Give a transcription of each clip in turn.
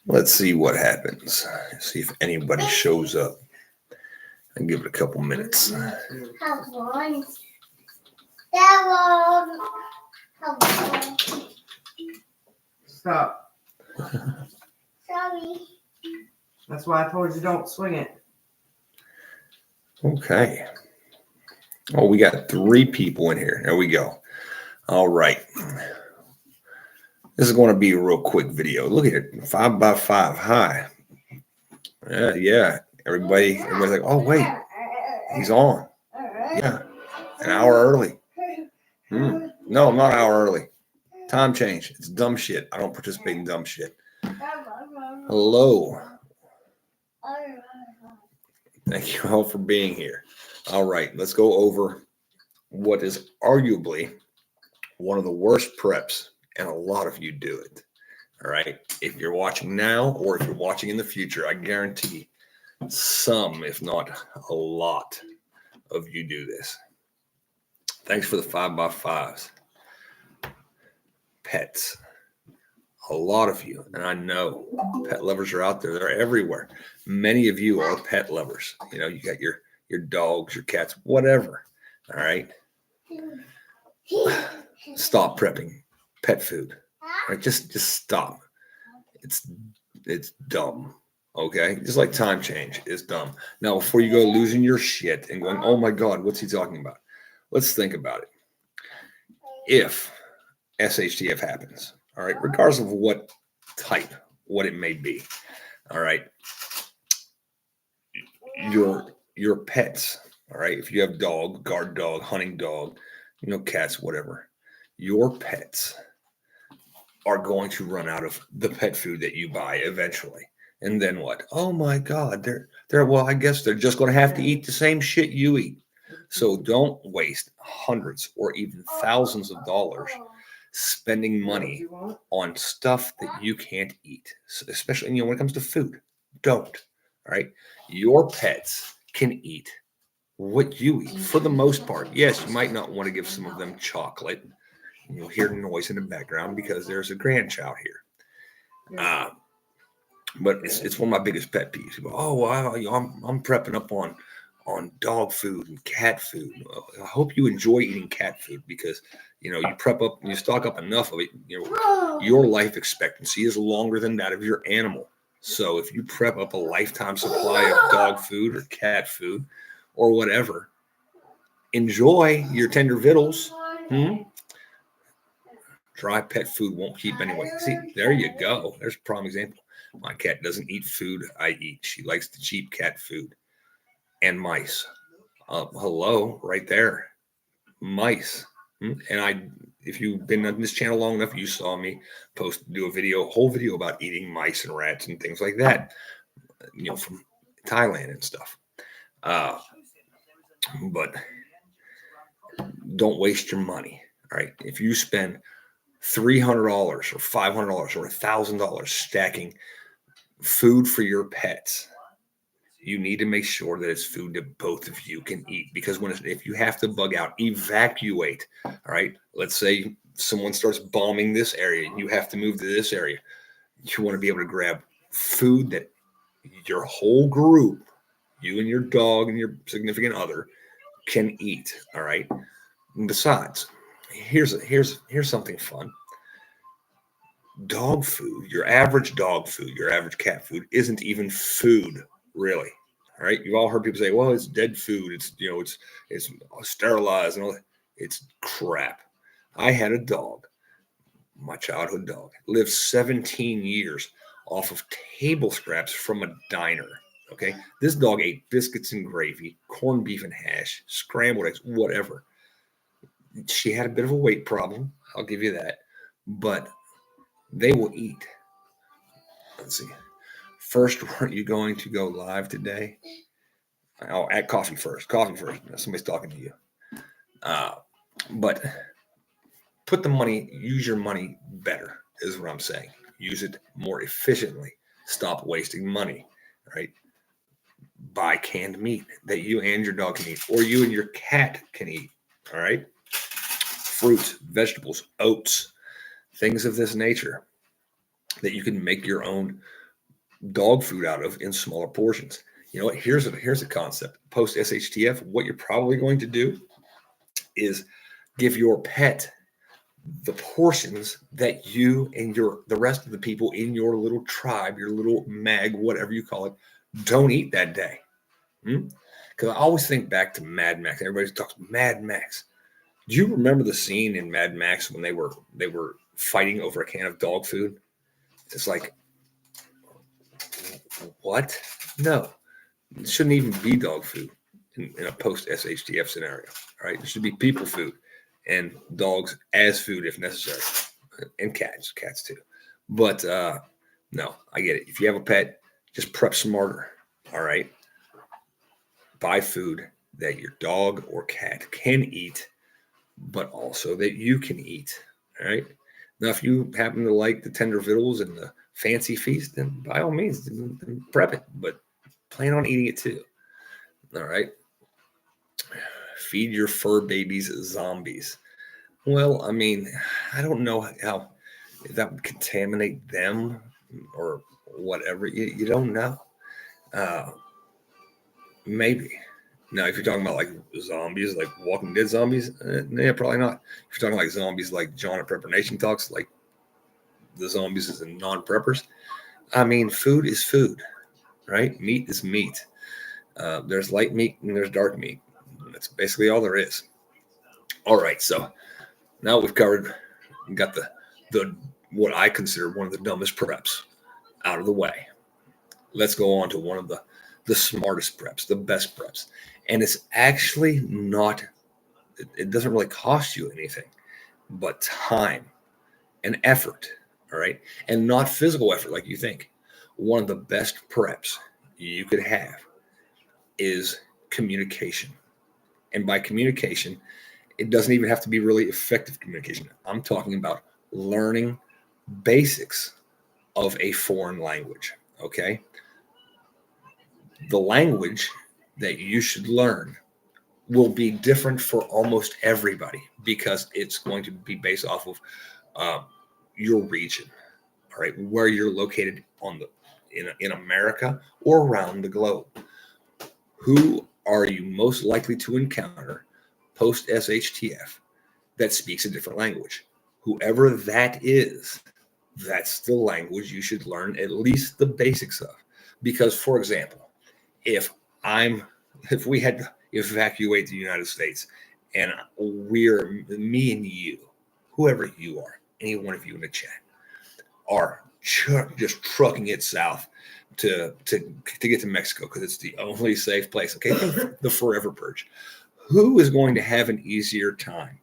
Let's see what happens. See if anybody shows up. And give it a couple minutes. Stop. Sorry. That's why I told you don't swing it. Okay. Oh, we got 3 people in here. There we go. All right. This is going to be a real quick video. Look at it. 5 by 5. Hi. Yeah. Everybody's like, oh, wait. He's on. Yeah. An hour early. No, I'm not an hour early. Time change. It's dumb shit. I don't participate in dumb shit. Hello. Thank you all for being here. All right. Let's go over what is arguably one of the worst preps, and a lot of you do it. All right. If you're watching now or if you're watching in the future, I guarantee some, if not a lot of you do this. Thanks for the 5 by 5s. Pets. A lot of you, and I know pet lovers are out there. They're everywhere. Many of you are pet lovers. You know, you got your dogs, your cats, whatever. All right. Stop prepping pet food. All right, just stop. It's dumb. Okay, just like time change is dumb. Now, before you go losing your shit and going, oh my God, what's he talking about? Let's think about it. If SHTF happens, all right, regardless of what type, what it may be, all right, your pets, all right, if you have dog, guard dog, hunting dog, you know, cats, whatever, your pets are going to run out of the pet food that you buy eventually. And then what? Oh my God, they're well, I guess they're just going to have to eat the same shit you eat. So don't waste hundreds or even thousands of dollars spending money on stuff that you can't eat, especially, you know, when it comes to food. Don't. All right. Your pets can eat what you eat for the most part. Yes, you might not want to give some of them chocolate. You'll hear noise in the background because there's a grandchild here. But it's one of my biggest pet peeves. People, oh, wow, I'm prepping up on dog food and cat food. I hope you enjoy eating cat food because, you know, you prep up and you stock up enough of it. You know, your life expectancy is longer than that of your animal. So if you prep up a lifetime supply of dog food or cat food or whatever, enjoy your tender vittles. Dry pet food won't keep anyway. See, there you go. There's a prime example. My cat doesn't eat food I eat. She likes the cheap cat food and mice. Hello, right there. Mice. And if you've been on this channel long enough, you saw me do a whole video about eating mice and rats and things like that, you know, from Thailand and stuff. But don't waste your money. All right. If you spend $300 or $500 or $1,000 stacking food for your pets, you need to make sure that it's food that both of you can eat. Because if you have to bug out, evacuate. All right. Let's say someone starts bombing this area and you have to move to this area. You want to be able to grab food that your whole group, you and your dog and your significant other, can eat. All right. And besides, here's something fun. Dog food, your average dog food, your average cat food isn't even food, really. All right. You've all heard people say, well, it's dead food. It's, you know, it's sterilized and all that. It's crap. I had a dog, my childhood dog, lived 17 years off of table scraps from a diner. Okay. This dog ate biscuits and gravy, corned beef and hash, scrambled eggs, whatever. She had a bit of a weight problem. I'll give you that. But they will eat. Let's see. First, weren't you going to go live today? Oh, at coffee first. Coffee first. Somebody's talking to you. But use your money better, is what I'm saying. Use it more efficiently. Stop wasting money, right? Buy canned meat that you and your dog can eat, or you and your cat can eat, all right? Fruits, vegetables, oats, things of this nature that you can make your own dog food out of in smaller portions. You know what? Here's a concept. Post SHTF, what you're probably going to do is give your pet the portions that you and the rest of the people in your little tribe, your little mag, whatever you call it, don't eat that day. Because I always think back to Mad Max. Everybody talks Mad Max. Do you remember the scene in Mad Max when they were fighting over a can of dog food? It's like, what? No, it shouldn't even be dog food in a post SHTF scenario. All right, it should be people food and dogs as food if necessary, and cats too. But no, I get it. If you have a pet, just prep smarter. All right, buy food that your dog or cat can eat, but also that you can eat. All right. Now, if you happen to like the tender victuals and the fancy feast, then by all means, prep it, but plan on eating it too. All right. Feed your fur babies zombies. Well, I mean, I don't know how if that would contaminate them or whatever. You don't know. Maybe. Now, if you're talking about like zombies, like Walking Dead zombies, yeah, probably not. If you're talking like zombies, like John at Prepper Nation talks, like the zombies as in non-preppers. I mean, food is food, right? Meat is meat. There's light meat and there's dark meat. That's basically all there is. All right, so now we've got the what I consider one of the dumbest preps out of the way. Let's go on to one of the smartest preps, the best preps. And it's actually not, it doesn't really cost you anything, but time and effort, all right? And not physical effort like you think. One of the best preps you could have is communication. And by communication, it doesn't even have to be really effective communication. I'm talking about learning basics of a foreign language, okay? The language that you should learn will be different for almost everybody because it's going to be based off of your region, all right, where you're located in America or around the globe. Who are you most likely to encounter post SHTF that speaks a different language? Whoever that is, that's the language you should learn at least the basics of. Because, for example, if we had to evacuate the United States and me and you, whoever you are, any one of you in the chat, are just trucking it south to get to Mexico because it's the only safe place. Okay, the forever purge. Who is going to have an easier time?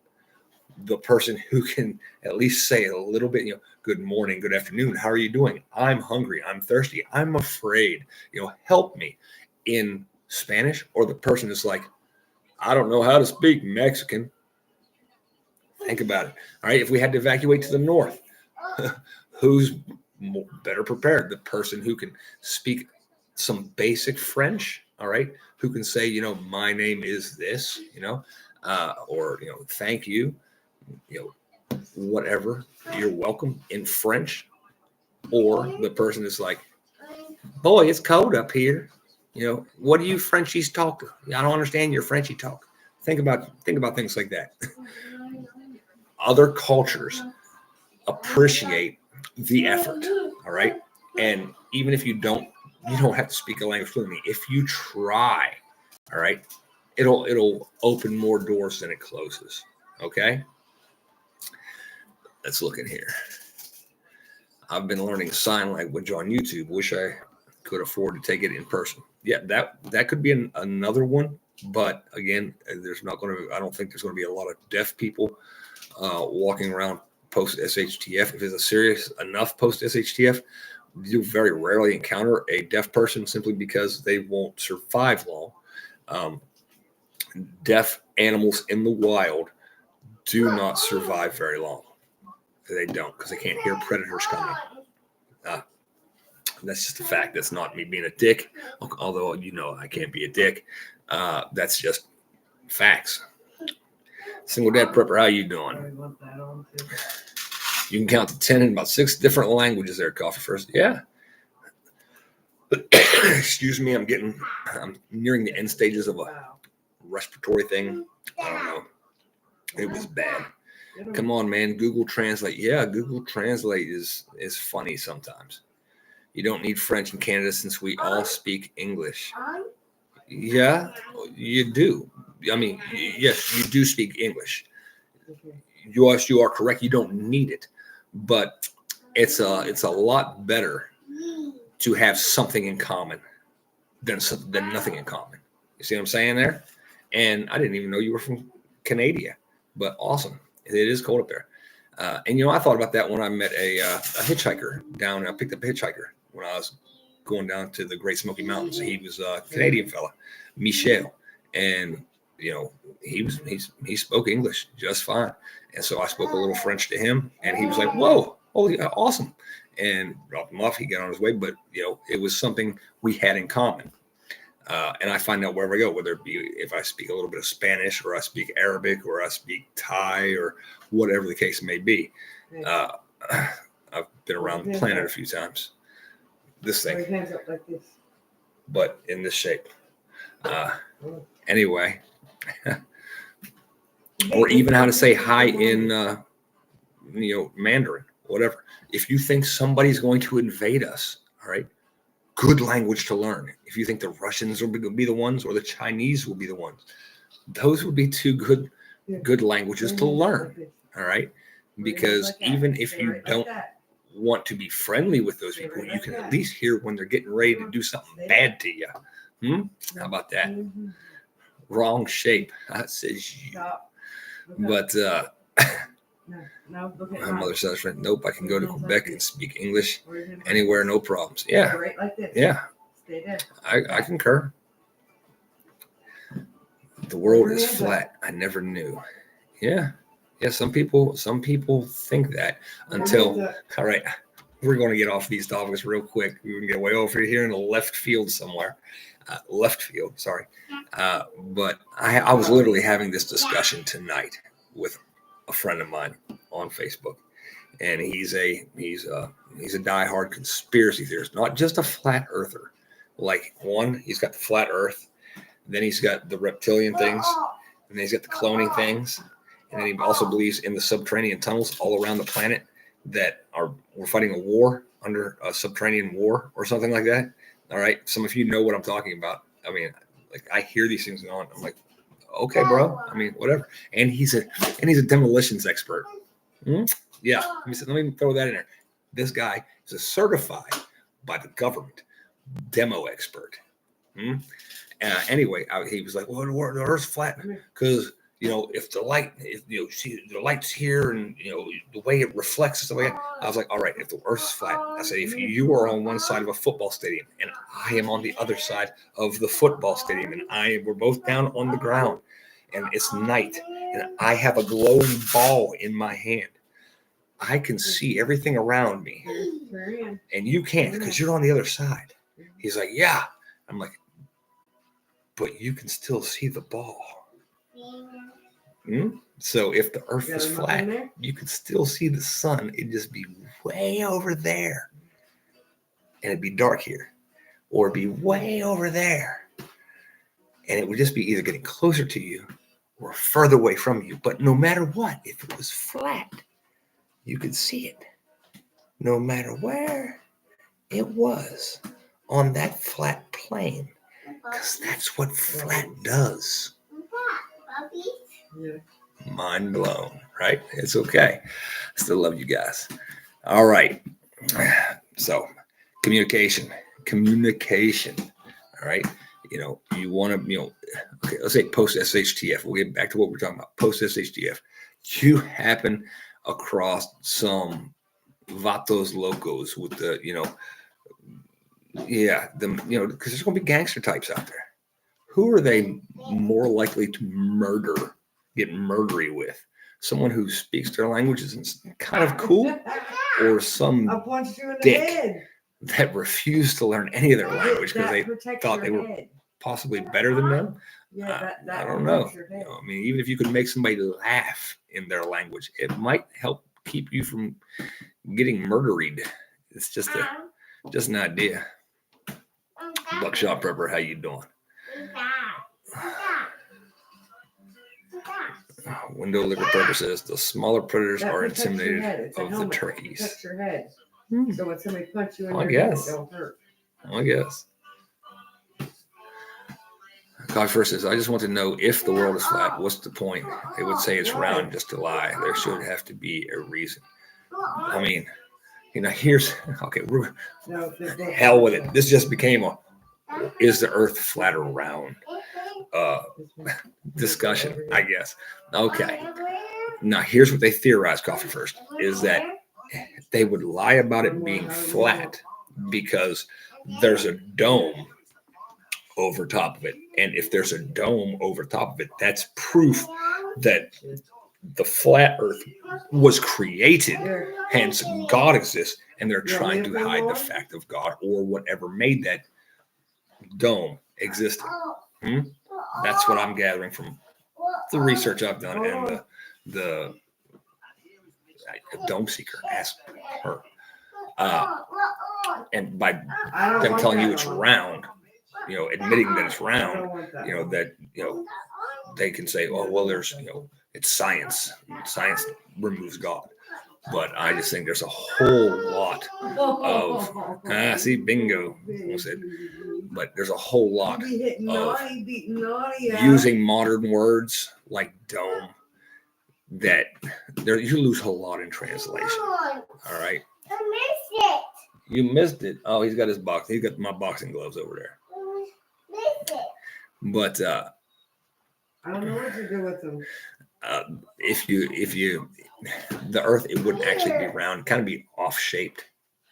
The person who can at least say a little bit, good morning, good afternoon, how are you doing? I'm hungry, I'm thirsty, I'm afraid, help me, in Spanish, or the person that's like, I don't know how to speak Mexican. Think about it. All right, if we had to evacuate to the north, who's better prepared? The person who can speak some basic French, all right, who can say, my name is this, or, thank you, whatever, you're welcome in French, or the person is like, boy, it's cold up here. What do you Frenchies talk? I don't understand your Frenchy talk. Think about things like that. Other cultures appreciate the effort, all right? And even if you don't have to speak a language fluently. If you try, all right, it'll open more doors than it closes. Okay? Let's look in here. I've been learning sign language on YouTube. Wish I could afford to take it in person. Yeah, that could be another one. But again, I don't think there's going to be a lot of deaf people walking around post SHTF. If it's a serious enough post SHTF, you very rarely encounter a deaf person simply because they won't survive long. Deaf animals in the wild do not survive very long. They don't, because they can't hear predators coming. That's just a fact. That's not me being a dick, although I can't be a dick. That's just facts. Single dad prepper, how you doing? You can count to 10 in about 6 different languages there, Coffee First. Yeah. Excuse me, I'm nearing the end stages of a respiratory thing. I don't know. It was bad. Come on, man. Google Translate. Yeah, Google Translate is funny sometimes. You don't need French in Canada since we all speak English. Yeah, you do. I mean, yes, you do speak English. Yes, you are correct. You don't need it, but it's a lot better to have something in common than nothing in common. You see what I'm saying there? And I didn't even know you were from Canada, but awesome. It is cold up there. And I thought about that when I met a hitchhiker down. I picked up a hitchhiker when I was going down to the Great Smoky Mountains. He was a Canadian fella, Michel, and he spoke English just fine. And so I spoke a little French to him, and he was like, "Whoa, holy, awesome!" And dropped him off. He got on his way, but it was something we had in common. And I find out wherever I go, whether it be if I speak a little bit of Spanish or I speak Arabic or I speak Thai or whatever the case may be. I've been around the planet a few times. This thing, but in this shape. Anyway, or even how to say hi in Mandarin, whatever. If you think somebody's going to invade us, all right, good language to learn. If you think the Russians will be the ones or the Chinese will be the ones, those would be two good languages to learn. All right, because even if you don't want to be friendly with those people, you can at least hear when they're getting ready to do something bad to you. How about that? Wrong shape. That says you. But my mother says, nope, I can go to Quebec and speak English anywhere, no problems. Yeah. Yeah. I concur. The world is flat. I never knew. Yeah. Yeah, some people think that until, all right, we're going to get off these topics real quick. We're going to get way over here in the left field somewhere. Sorry. But I was literally having this discussion tonight with a friend of mine on Facebook, and he's a diehard conspiracy theorist, not just a flat earther. Like, he's got the flat earth, then he's got the reptilian things, and then he's got the cloning things, and then he also believes in the subterranean tunnels all around the planet that we're fighting a war under a subterranean war or something like that. All right, some of you know what I'm talking about. I mean, like, I hear these things going on. I'm like, okay, bro. I mean, whatever. And he's a demolitions expert. Yeah. Let me throw that in there. This guy is a certified by the government demo expert. Anyway, he was like, well, the Earth's flat because if the light's here and the way it reflects and stuff like that. I was like, all right, if the Earth's flat, I said, if you are on one side of a football stadium and I am on the other side of the football stadium and we're both down on the ground and it's night and I have a glowing ball in my hand, I can see everything around me and you can't because you're on the other side. He's like, yeah. I'm like, but you can still see the ball. So if the Earth is flat, you could still see the sun. It'd just be way over there. And it'd be dark here. Or it'd be way over there. And it would just be either getting closer to you or further away from you. But no matter what, if it was flat, you could see it. No matter where it was on that flat plane. Because that's what flat does. Mind blown, right? It's okay. Still love you guys. All right. So communication. All right. You want to, okay, let's say post SHTF. We'll get back to what we're talking about. Post SHTF. You happen across some vatos locos with the, because there's going to be gangster types out there. Who are they more likely to get murdery with? Someone who speaks their languages and kind of cool, or some dick that refused to learn any of their language because they thought they were possibly better than them? I don't know. I mean, even if you could make somebody laugh in their language, it might help keep you from getting murderied. It's just an idea. Buckshot Prepper, how you doing? Window Liquor Prepper says the smaller predators are intimidated of the turkeys. Protects your head. So when somebody punches you in I your head, guess. it don't hurt. I guess. Coffee First says, I just want to know if the world is flat. What's the point? They would say it's round just to lie. There should have to be a reason. I mean, here's okay. Hell with it. This just became is the Earth flat or round discussion, I guess. Okay. Now here's what they theorized. Coffee First is that they would lie about it being flat because there's a dome over top of it, and if there's a dome over top of it, that's proof that the flat Earth was created, hence God exists, and they're trying to hide the fact of God or whatever made that dome existed. That's what I'm gathering from the research I've done and the dome seeker asked her, and by them telling you it's round, admitting that it's round, that they can say, oh well, there's it's science. Science removes God. But I just think there's a whole lot of see, bingo. But there's a whole lot of using modern words like dome that you lose a whole lot in translation. All right. I missed it. You missed it. Oh, he's got his box. He's got my boxing gloves over there. But I don't know what to do with them. If you the Earth, it wouldn't actually be round, kind of be off shaped,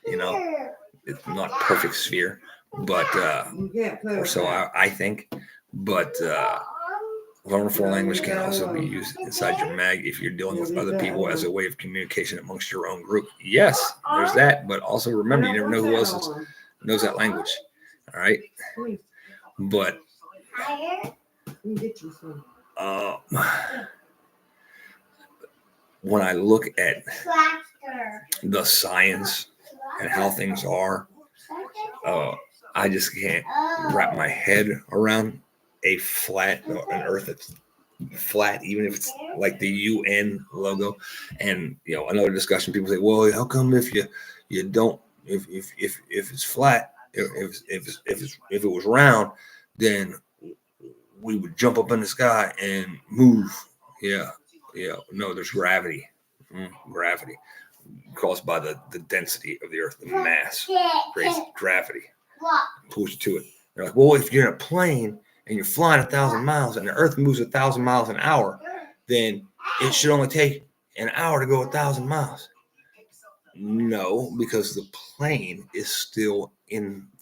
it's not perfect sphere, but or so I think. But learn a foreign language can also be used inside your mag if you're dealing with other people as a way of communication amongst your own group. Yes, there's that, but also remember, you never know who else knows that language. All right, but when I look at the science and how things are, I just can't wrap my head around an Earth that's flat, even if it's like the UN logo. And another discussion, people say, well, how come if you don't if it's flat, if it was round, then we would jump up in the sky and move. No, there's gravity. Gravity caused by the density of the Earth, the mass creates gravity, pulls you to it. They're like, well, if you're in a plane and you're flying 1,000 miles and the Earth moves 1,000 miles an hour, then it should only take an hour to go 1,000 miles. No, because the plane is still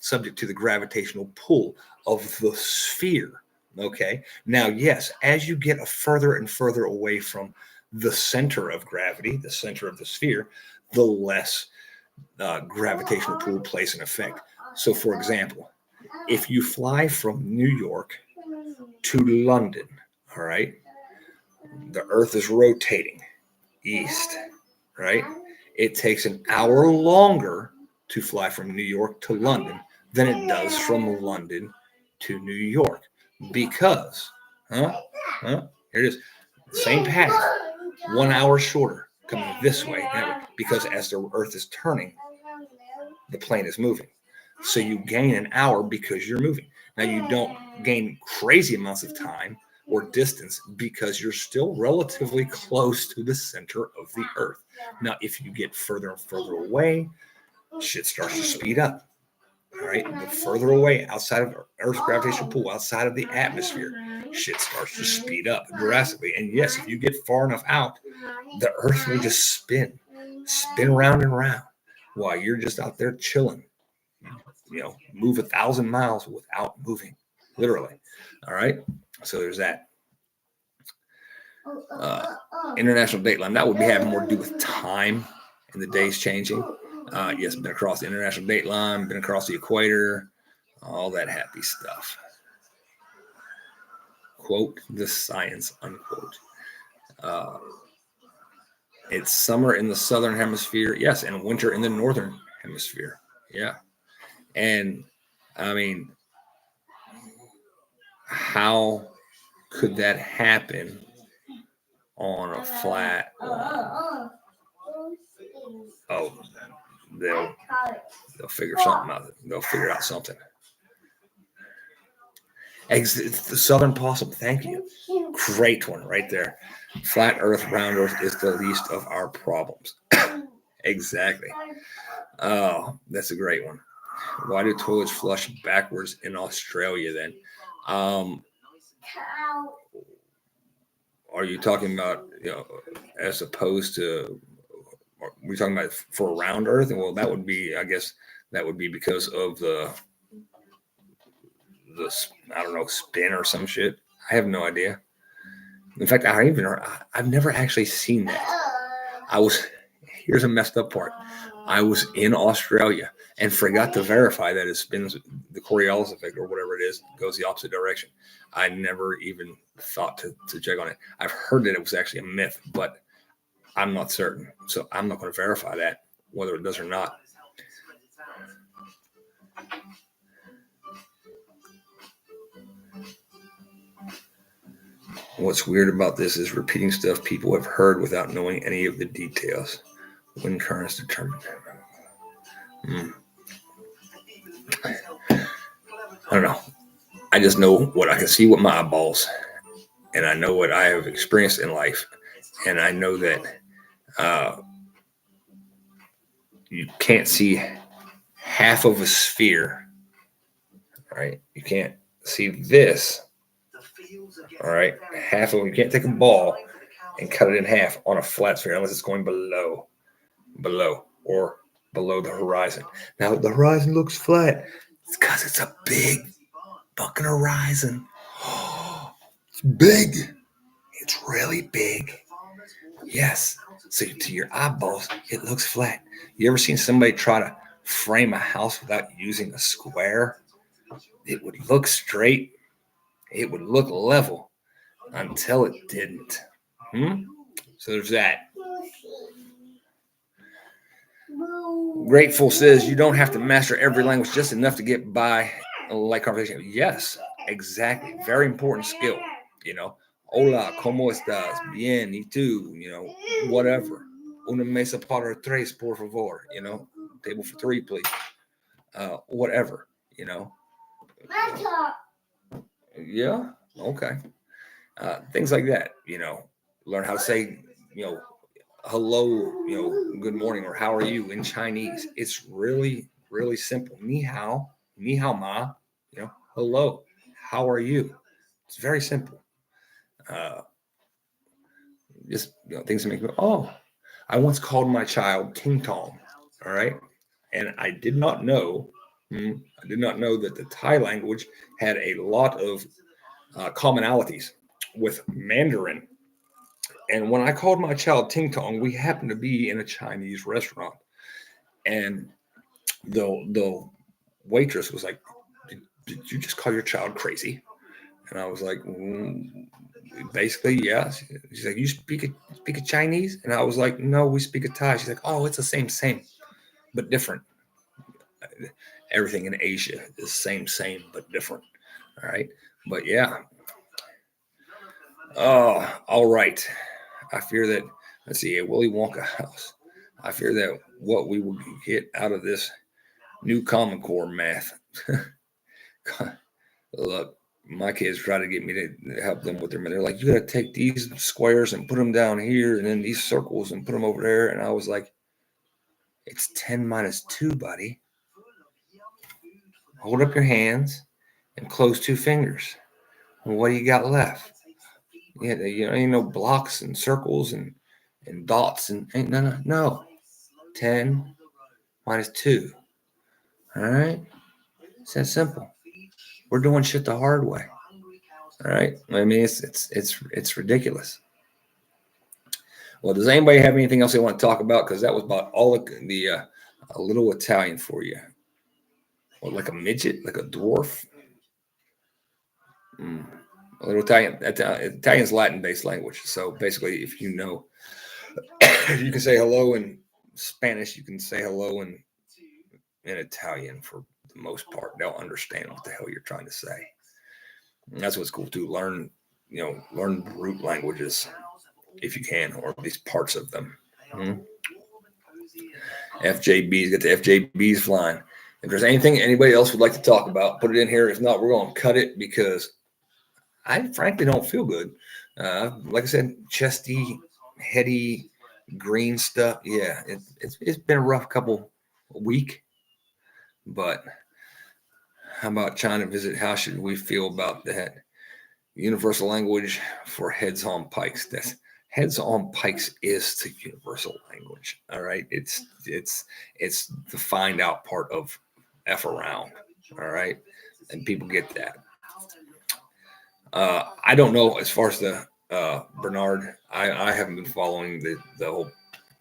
subject to the gravitational pull of the sphere. Okay. Now, yes, as you get further and further away from the center of gravity, the center of the sphere, the less gravitational pull plays an effect. So, for example, if you fly from New York to London, all right, the Earth is rotating east, right? It takes an hour longer to fly from New York to London than it does from London to New York. Because, here it is, same path, 1 hour shorter coming this way, because as the Earth is turning, the plane is moving. So you gain an hour because you're moving. Now you don't gain crazy amounts of time or distance because you're still relatively close to the center of the Earth. Now, if you get further and further away, shit starts to speed up. All right, the further away outside of Earth's gravitational pull, outside of the atmosphere, shit starts to speed up drastically. And yes, if you get far enough out, the Earth will just spin round and round while you're just out there chilling. Move 1,000 miles without moving, literally. All right, so there's that. International dateline, that would be having more to do with time and the days changing. Yes, been across the international dateline, been across the equator, all that happy stuff. Quote the science, unquote. It's summer in the southern hemisphere, yes, and winter in the northern hemisphere. Yeah. And I mean, how could that happen on a flat? Oh, they'll figure something out. They'll figure out something. It's the southern possum. Thank you. Great one right there. Flat Earth, round Earth is the least of our problems. Exactly. Oh, that's a great one. Why do toilets flush backwards in Australia then? Um, are you talking about, as opposed to, are we talking about for round Earth? And well, that would be, I guess, that would be because of the I don't know, spin or some shit. I have no idea. In fact, I've never actually seen that. Here's a messed up part. I was in Australia and forgot to verify that it spins, the Coriolis effect or whatever it is, goes the opposite direction. I never even thought to check on it. I've heard that it was actually a myth, but I'm not certain. So I'm not going to verify that, whether it does or not. What's weird about this is repeating stuff people have heard without knowing any of the details. Wind currents determined. I don't know. I just know what I can see with my eyeballs, and I know what I have experienced in life, and I know that you can't see half of a sphere, right? You can't see this, all right? Half of them. You can't take a ball and cut it in half on a flat sphere unless it's going below, or below the horizon. Now the horizon looks flat. It's because it's a big fucking horizon. It's big. It's really big. Yes. So to your eyeballs, it looks flat. You ever seen somebody try to frame a house without using a square? It would look straight. It would look level until it didn't. So there's that. Grateful says you don't have to master every language, just enough to get by like conversation. Yes, exactly. Very important skill. Hola, ¿cómo estás? Bien, y tú? Whatever. Una mesa para tres, por favor. Table for three, please. Whatever. Yeah. Okay. Things like that. Learn how to say, hello, good morning, or how are you in Chinese. It's really, really simple. Ni hao ma, hello, how are you? It's very simple. Just things that make me, oh, I once called my child Ting Tong. All right. And I did not know that the Thai language had a lot of commonalities with Mandarin. And when I called my child Ting Tong, we happened to be in a Chinese restaurant. And the waitress was like, did you just call your child crazy? And I was like, basically, yeah. She's like, you speak a Chinese? And I was like, no, we speak a Thai. She's like, oh, it's the same, but different. Everything in Asia is same, but different. All right. But yeah. Oh, all right. I fear that, let's see, a Willy Wonka house. I fear that what we will get out of this new Common Core math. Look, my kids try to get me to help them with their math. They're like, you got to take these squares and put them down here, and then these circles and put them over there. And I was like, it's 10 minus 2, buddy. Hold up your hands and close 2 fingers. And what do you got left? Yeah, ain't no blocks and circles and dots and ain't no. 10 minus 2. All right? It's that simple. We're doing shit the hard way. All right? I mean, it's ridiculous. Well, does anybody have anything else they want to talk about? Because that was about all the a little Italian for you. Or like a midget, like a dwarf. A little Italian. Italian's Latin-based language. So basically, if you know You can say hello in Spanish. You can say hello in Italian for the most part. They'll understand what the hell you're trying to say. And that's what's cool too. Learn root languages if you can, or at least parts of them. FJBs, get the FJBs flying. If there's anything anybody else would like to talk about, put it in here. If not, we're going to cut it because I frankly don't feel good. Like I said, chesty, heady, green stuff. Yeah, it's been a rough week. But how about China visit? How should we feel about that? Universal language for heads on pikes. That's heads on pikes is the universal language. All right. It's the find out part of F around. All right. And people get that. I don't know as far as the Bernard. I haven't been following the whole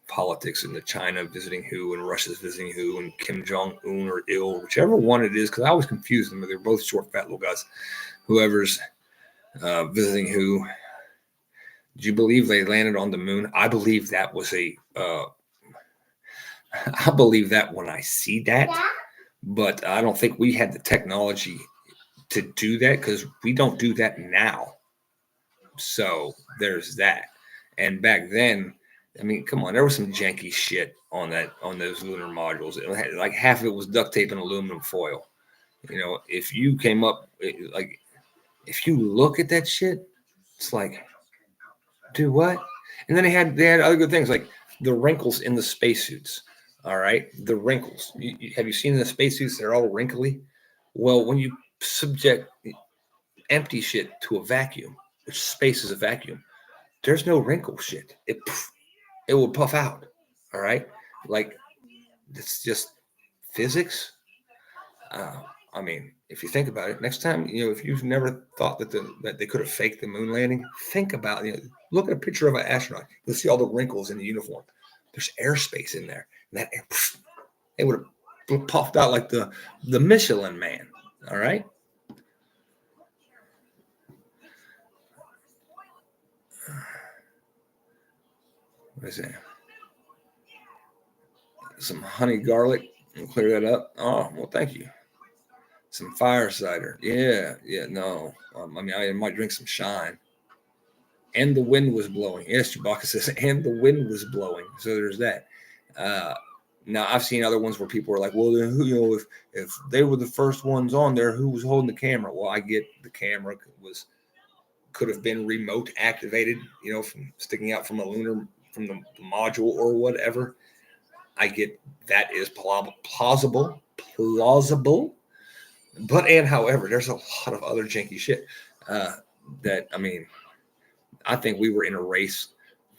politics and the China visiting who and Russia's visiting who and Kim Jong-un or Il, whichever one it is, because I always confuse them. They're both short, fat little guys. Whoever's visiting who. Do you believe they landed on the moon? I believe that was I believe that when I see that, but I don't think we had the technology to do that because we don't do that now. So there's that. And back then, I mean, come on, there was some janky shit on those lunar modules. Like half of it was duct tape and aluminum foil. If you came up, if you look at that shit, it's like, do what? And then they had other good things like the wrinkles in the spacesuits. All right, the wrinkles. Have you seen the spacesuits? They're all wrinkly. Well, when you subject empty shit to a vacuum, which space is a vacuum, there's no wrinkle shit. It will puff out. All right, like it's just physics. I mean, if you think about it, next time, if you've never thought that they could have faked the moon landing, think about, look at a picture of an astronaut. You'll see all the wrinkles in the uniform. There's airspace in there. And that it would have puffed out like the Michelin Man. All right. What is that? Some honey garlic. We'll clear that up. Oh, well, thank you. Some fire cider. Yeah, no. I mean, I might drink some shine. And the wind was blowing. Yes, Chewbacca says, and the wind was blowing. So there's that. Now, I've seen other ones where people are like, well, then who, if they were the first ones on there, who was holding the camera? Well, I get the camera could have been remote activated, from sticking out from from the module or whatever. I get that is plausible. But however, there's a lot of other janky shit that, I mean, I think we were in a race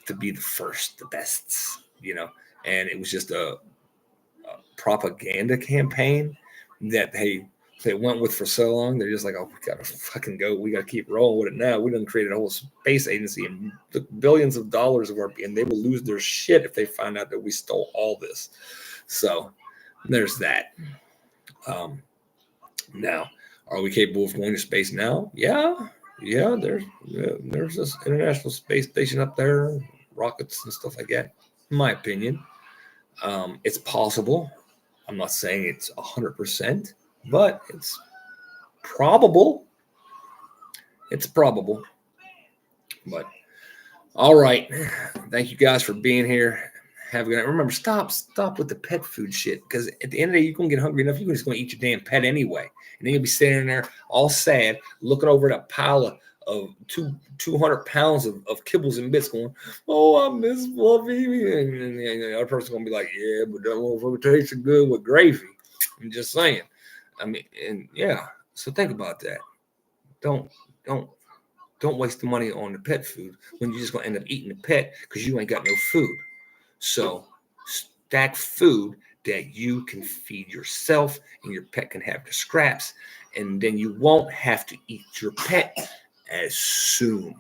to be the first, the bests, and it was just a propaganda campaign that they went with for so long. They're just like, oh, we gotta fucking go. We gotta keep rolling with it now. We done created a whole space agency and took billions of dollars of and they will lose their shit if they find out that we stole all this. So there's that. Now, are we capable of going to space now? Yeah. There's this International Space Station up there, rockets and stuff like that. In my opinion, it's possible. I'm not saying it's 100%, but it's probable. It's probable. But all right, thank you guys for being here. Have a good night. Remember, stop with the pet food shit, because at the end of the day, you're gonna get hungry enough. You're just gonna eat your damn pet anyway, and then you'll be standing there all sad, looking over at a pile of 200 pounds of kibbles and bits, going, "Oh, I miss Fluffy," and the other person's gonna be like, "Yeah, but that motherfucker tastes good with gravy." I'm just saying. I mean, and yeah. So think about that. Don't waste the money on the pet food when you're just gonna end up eating the pet because you ain't got no food. So stack food that you can feed yourself and your pet can have the scraps, and then you won't have to eat your pet as soon.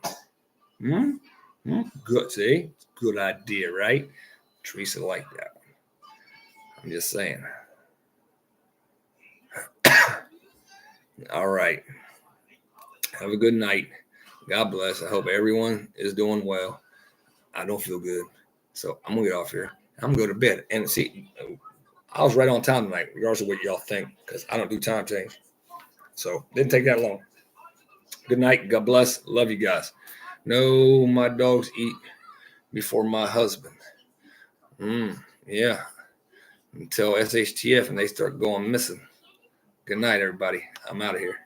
Good, see? Good idea, right? Teresa liked that one. I'm just saying. All right. Have a good night. God bless. I hope everyone is doing well. I don't feel good. So I'm gonna get off here. I'm gonna go to bed. And see, I was right on time tonight, regardless of what y'all think, because I don't do time change. So didn't take that long. Good night. God bless. Love you guys. No, my dogs eat before my husband. Yeah. Until SHTF and they start going missing. Good night, everybody. I'm out of here.